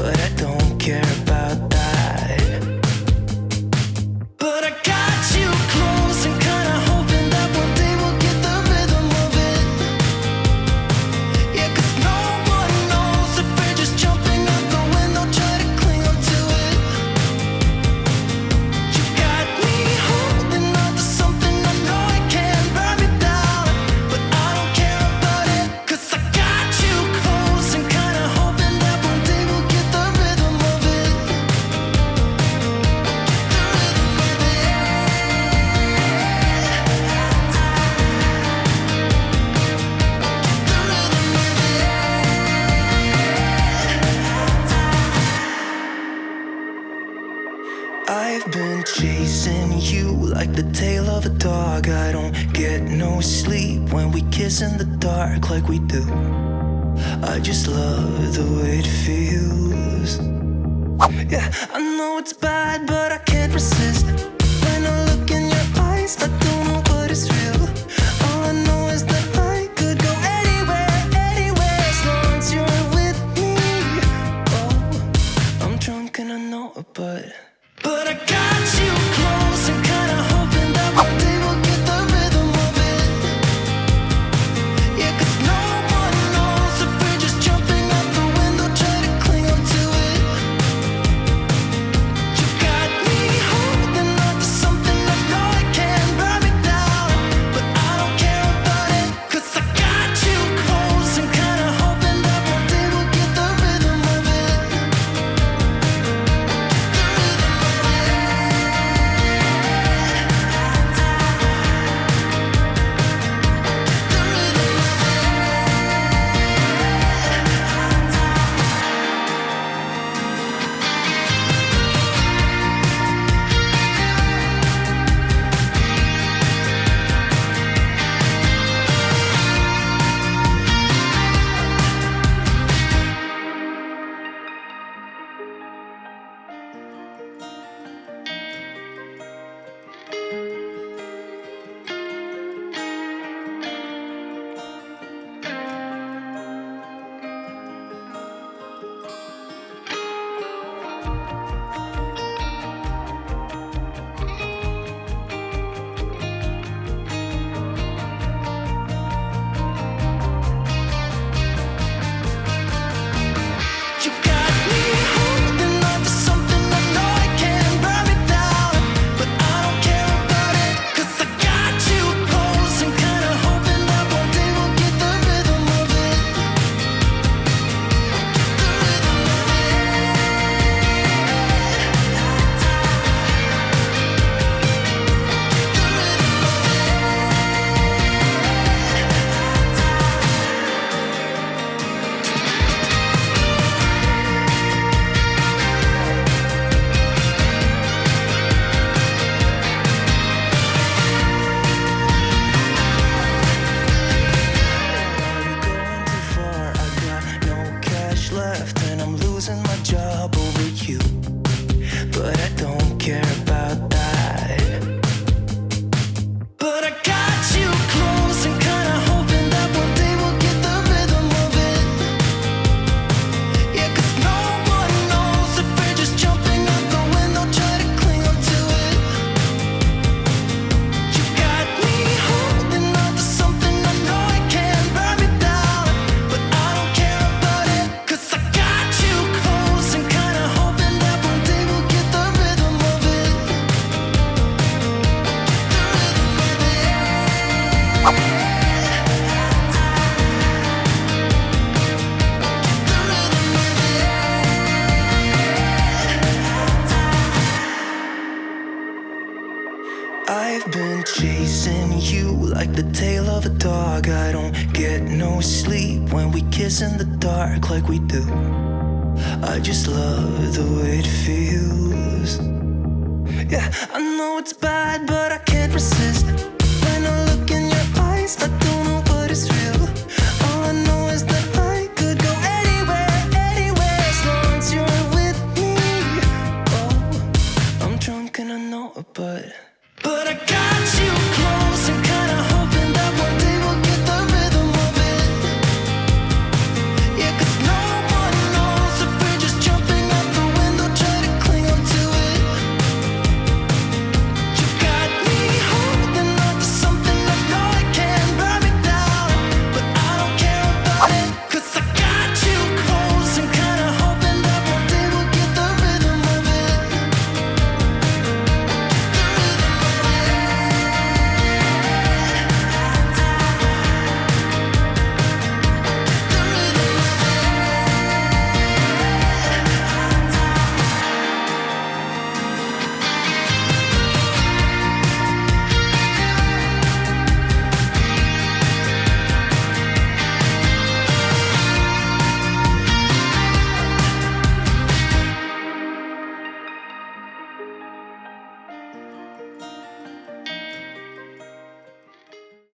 but I don't care about that. But I got you close and kinda hoping that one day we'll get the rhythm of it. Yeah, 'cause no one knows if we're just jumping out the window, try to cling on to it. You got me holding on to something I know it can burn me down, but I don't care about it, 'cause I got you close and kinda hoping that one day we'll get the rhythm of it. I've been chasing you like the tail of a dog. I don't get no sleep when we kiss in the dark like we do. I just love the way it feels. Yeah, I know it's bad, but I can't resist. When I look in your eyes, I don't know what is real. All I know is that I could go anywhere, anywhere, as long as you're with me. Oh, I'm drunk and I know it, but I got you close and kinda hoping that one day we'll get the rhythm of it. Yeah, 'cause no one knows if we're just jumping out the window, try to cling on to it. You got me holding on to something I know it can burn me down, but I don't care about it, 'cause I got you close and kinda hoping that one day we'll get the rhythm of it. You got me holding on to something I know it can burn me down, but I don't care about it, 'cause I got you close and kinda hoping that one day we'll get the rhythm of it. Going too far, I got no cash left and I'm losing my job over you, but I don't care about that. But I got you close and kinda hoping that one day we'll get the rhythm of it. Yeah, 'cause no one knows if we're just jumping out the window, try to cling on to it. You got me holding on to something I know it can burn me down, but I don't care about it, 'cause I got you close and kinda hoping that one day we'll get the rhythm of it. I've been chasing you like the tail of a dog. I don't get no sleep when we kiss in the dark like we do. I just love the way it feels. Yeah, I know it's bad, but I can't resist. When I look in your eyes, I don't know what is real.